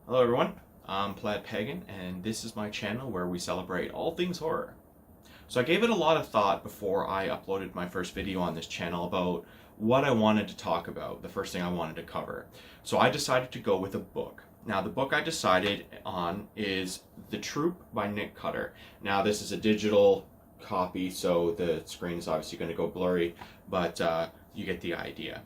Hello everyone, I'm PlaidPagan, and this is my channel where we celebrate all things horror. So I gave it a lot of thought before I uploaded my first video on this channel about what I wanted to talk about, the first thing I wanted to cover. So I decided to go with a book. Now the book I decided on is The Troop by Nick Cutter. Now this is a digital copy, so the screen is obviously going to go blurry, but you get the idea.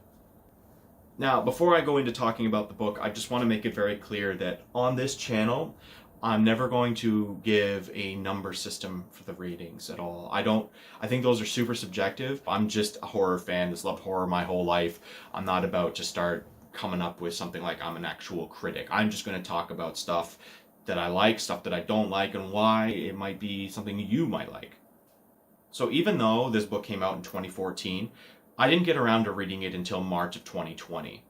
Now, before I go into talking about the book, I just want to make it very clear that on this channel, I'm never going to give a number system for the ratings at all. I think those are super subjective. I'm just a horror fan that's loved horror my whole life. I'm not about to start coming up with something like I'm an actual critic. I'm just going to talk about stuff that I like, stuff that I don't like, and why it might be something you might like. So even though this book came out in 2014, I didn't get around to reading it until March of 2020.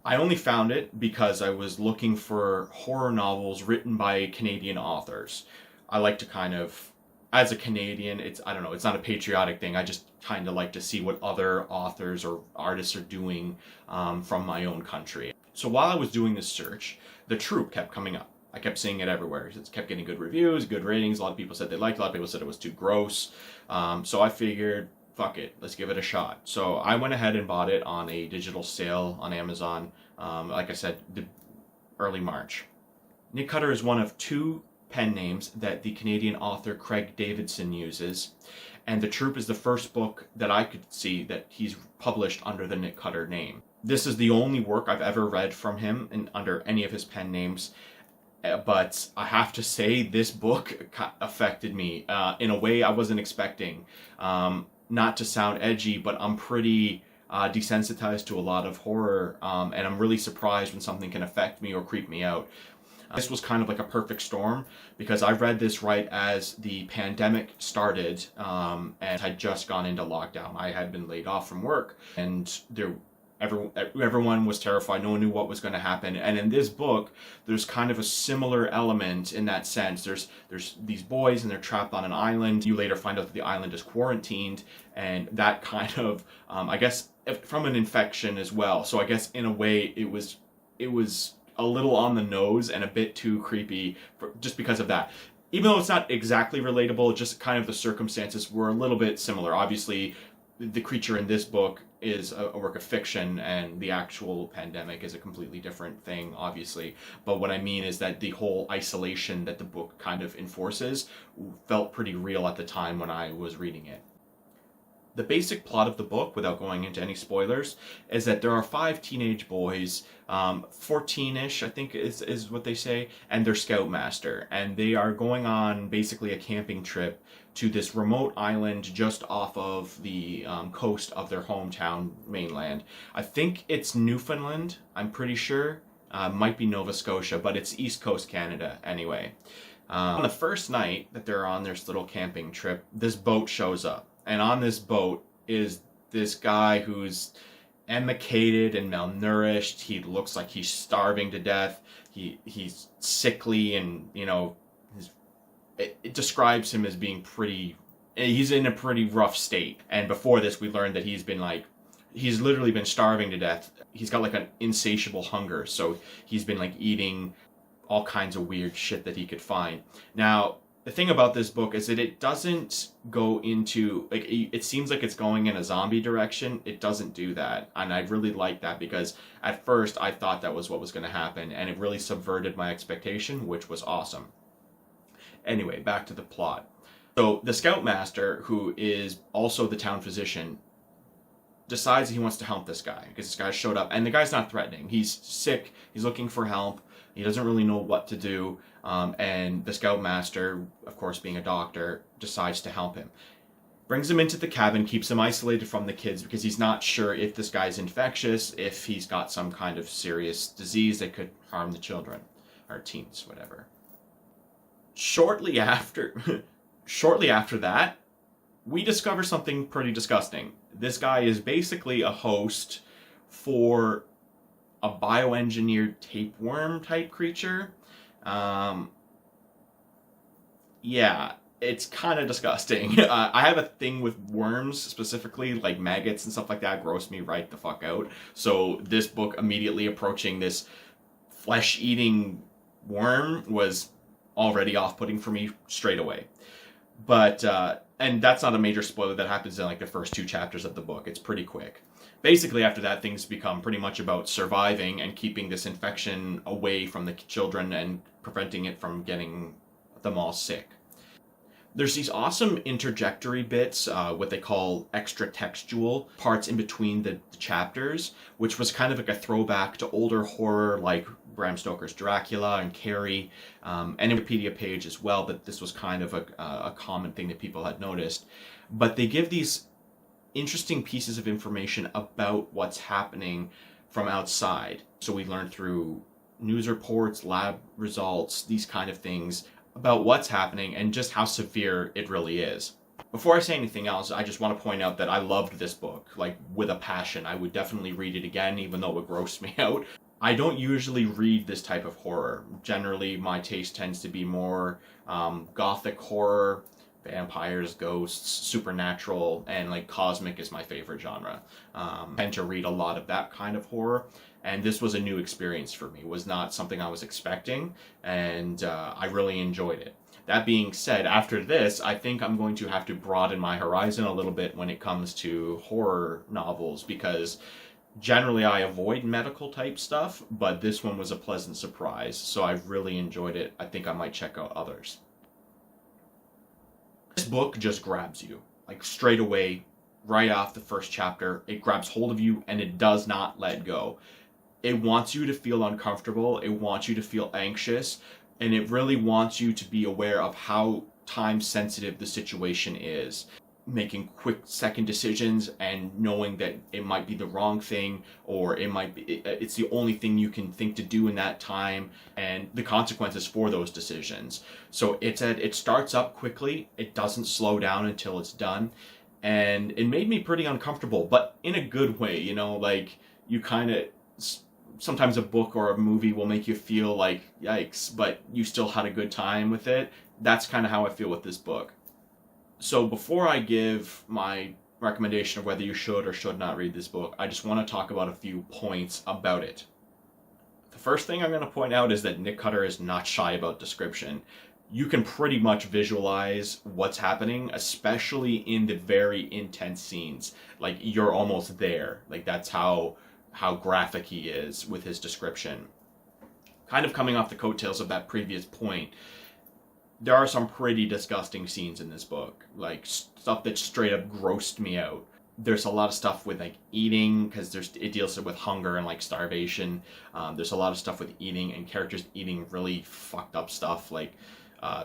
I only found it because I was looking for horror novels written by Canadian authors. I like to kind of, as a Canadian, I don't know, it's not a patriotic thing. I just kind of like to see what other authors or artists are doing from my own country. So while I was doing this search, The Troop kept coming up. I kept seeing it everywhere. It kept getting good reviews, good ratings. A lot of people said they liked it. A lot of people said it was too gross. So I figured, fuck it, let's give it a shot. So I went ahead and bought it on a digital sale on Amazon, like I said, early March. Nick Cutter is one of two pen names that the Canadian author Craig Davidson uses, and The Troop is the first book that I could see that he's published under the Nick Cutter name. This is the only work I've ever read from him under any of his pen names, but I have to say this book affected me in a way I wasn't expecting. Not to sound edgy, but I'm pretty desensitized to a lot of horror, and I'm really surprised when something can affect me or creep me out. This was kind of like a perfect storm because I read this right as the pandemic started, and had just gone into lockdown. I had been laid off from work, and everyone was terrified. No one knew what was going to happen. And in this book, there's kind of a similar element in that sense. There's these boys and they're trapped on an island. You later find out that the island is quarantined, and that kind of, I guess, from an infection as well. So I guess in a way it was a little on the nose and a bit too creepy just because of that. Even though it's not exactly relatable, just kind of the circumstances were a little bit similar. Obviously, the creature in this book is a work of fiction, and the actual pandemic is a completely different thing, obviously. But what I mean is that the whole isolation that the book kind of enforces felt pretty real at the time when I was reading it. The basic plot of the book, without going into any spoilers, is that there are 5 teenage boys, 14-ish, I think is what they say, and their scoutmaster. And they are going on basically a camping trip to this remote island just off of the coast of their hometown mainland. I think it's Newfoundland, I'm pretty sure. Might be Nova Scotia, but it's East Coast Canada anyway. On the first night that they're on this little camping trip, this boat shows up. And on this boat is this guy who's emaciated and malnourished. He looks like he's starving to death. He's sickly, and it describes him as being he's in a pretty rough state. And before this, we learned that he's literally been starving to death. He's got like an insatiable hunger, so he's been like eating all kinds of weird shit that he could find. Now, the thing about this book is that it doesn't go into, like, it seems like it's going in a zombie direction. It doesn't do that. And I really like that because at first I thought that was what was going to happen, and it really subverted my expectation, which was awesome. Anyway, back to the plot. So the scoutmaster, who is also the town physician, decides he wants to help this guy because this guy showed up, and the guy's not threatening. He's sick. He's looking for help. He doesn't really know what to do, and the scoutmaster, of course being a doctor, decides to help him. Brings him into the cabin, keeps him isolated from the kids because he's not sure if this guy's infectious, if he's got some kind of serious disease that could harm the children, or teens, whatever. Shortly after that, we discover something pretty disgusting. This guy is basically a host for a bioengineered tapeworm type creature. Yeah, it's kind of disgusting. I have a thing with worms, specifically like maggots and stuff like that gross me right the fuck out. So this book immediately approaching this flesh-eating worm was already off-putting for me straight away. But, and that's not a major spoiler. That happens in like the first 2 chapters of the book. It's pretty quick. Basically, after that, things become pretty much about surviving and keeping this infection away from the children and preventing it from getting them all sick. There's these awesome interjectory bits, what they call extra textual parts in between the chapters, which was kind of like a throwback to older horror like Bram Stoker's Dracula and Carrie, and a Wikipedia page as well, but this was kind of a common thing that people had noticed. But they give these interesting pieces of information about what's happening from outside. So we learn through news reports, lab results, these kind of things, about what's happening and just how severe it really is. Before I say anything else, I just want to point out that I loved this book, like, with a passion. I would definitely read it again, even though it grossed me out. I don't usually read this type of horror. Generally, my taste tends to be more gothic horror, vampires, ghosts, supernatural, and like cosmic is my favorite genre. I tend to read a lot of that kind of horror, and this was a new experience for me. It was not something I was expecting, and I really enjoyed it. That being said, after this, I think I'm going to have to broaden my horizon a little bit when it comes to horror novels, because generally I avoid medical type stuff, but this one was a pleasant surprise, so I really enjoyed it. I think I might check out others. This book just grabs you, like straight away, right off the first chapter. It grabs hold of you and it does not let go. It wants you to feel uncomfortable, it wants you to feel anxious, and it really wants you to be aware of how time sensitive the situation is. Making quick second decisions and knowing that it might be the wrong thing, or it's the only thing you can think to do in that time, and the consequences for those decisions. So it starts up quickly, it doesn't slow down until it's done, and it made me pretty uncomfortable, but in a good way, you know, like, you kind of, sometimes a book or a movie will make you feel like, yikes, but you still had a good time with it. That's kind of how I feel with this book. So before I give my recommendation of whether you should or should not read this book, I just want to talk about a few points about it. The first thing I'm going to point out is that Nick Cutter is not shy about description. You can pretty much visualize what's happening, especially in the very intense scenes. Like, you're almost there. Like, that's how graphic he is with his description. Kind of coming off the coattails of that previous point, there are some pretty disgusting scenes in this book, like stuff that straight up grossed me out. There's a lot of stuff with like eating, because it deals with hunger and like starvation. There's a lot of stuff with eating and characters eating really fucked up stuff, like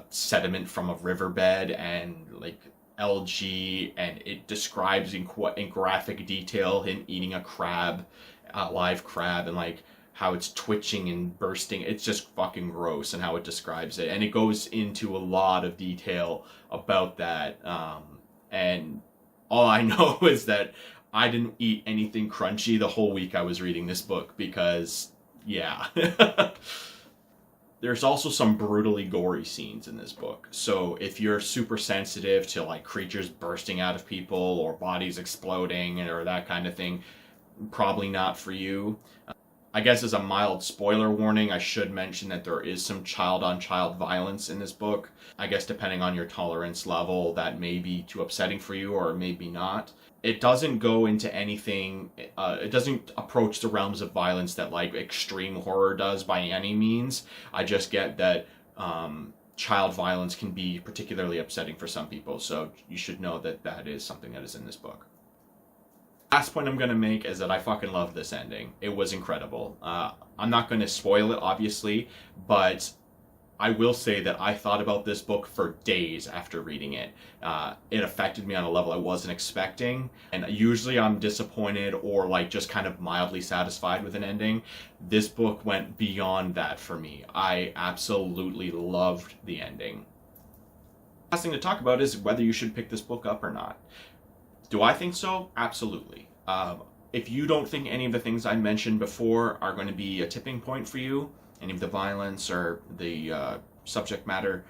sediment from a riverbed and like algae, and it describes in graphic detail him eating a crab, a live crab, and like how it's twitching and bursting. It's just fucking gross, and how it describes it. And it goes into a lot of detail about that. And all I know is that I didn't eat anything crunchy the whole week I was reading this book, because, yeah. There's also some brutally gory scenes in this book. So if you're super sensitive to like creatures bursting out of people or bodies exploding or that kind of thing, probably not for you. I guess as a mild spoiler warning, I should mention that there is some child-on-child violence in this book. I guess depending on your tolerance level, that may be too upsetting for you or maybe not. It doesn't go into anything, it doesn't approach the realms of violence that like extreme horror does by any means. I just get that child violence can be particularly upsetting for some people, so you should know that that is something that is in this book. Last point I'm going to make is that I fucking love this ending. It was incredible. I'm not going to spoil it, obviously, but I will say that I thought about this book for days after reading it. It affected me on a level I wasn't expecting, and usually I'm disappointed or like just kind of mildly satisfied with an ending. This book went beyond that for me. I absolutely loved the ending. Last thing to talk about is whether you should pick this book up or not. Do I think so? Absolutely. If you don't think any of the things I mentioned before are going to be a tipping point for you, any of the violence or the subject matter,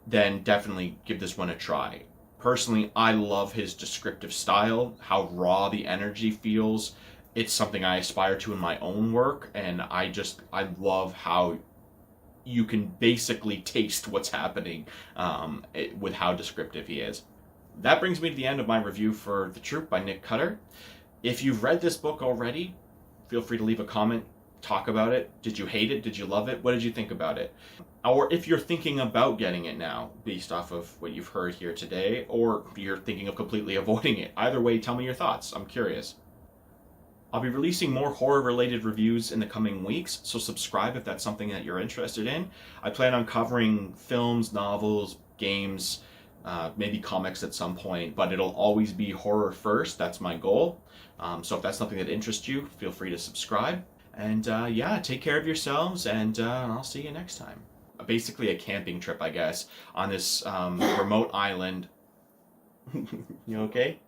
then definitely give this one a try. Personally, I love his descriptive style, how raw the energy feels, it's something I aspire to in my own work, and I love how you can basically taste what's happening with how descriptive he is. That brings me to the end of my review for The Troop by Nick Cutter. If you've read this book already, feel free to leave a comment, talk about it. Did you hate it? Did you love it? What did you think about it? Or if you're thinking about getting it now, based off of what you've heard here today, or you're thinking of completely avoiding it. Either way, tell me your thoughts. I'm curious. I'll be releasing more horror-related reviews in the coming weeks, so subscribe if that's something that you're interested in. I plan on covering films, novels, games, maybe comics at some point, but it'll always be horror first. That's my goal. So if that's something that interests you, feel free to subscribe. And yeah, take care of yourselves, and I'll see you next time. Basically a camping trip, I guess, on this remote island. You okay?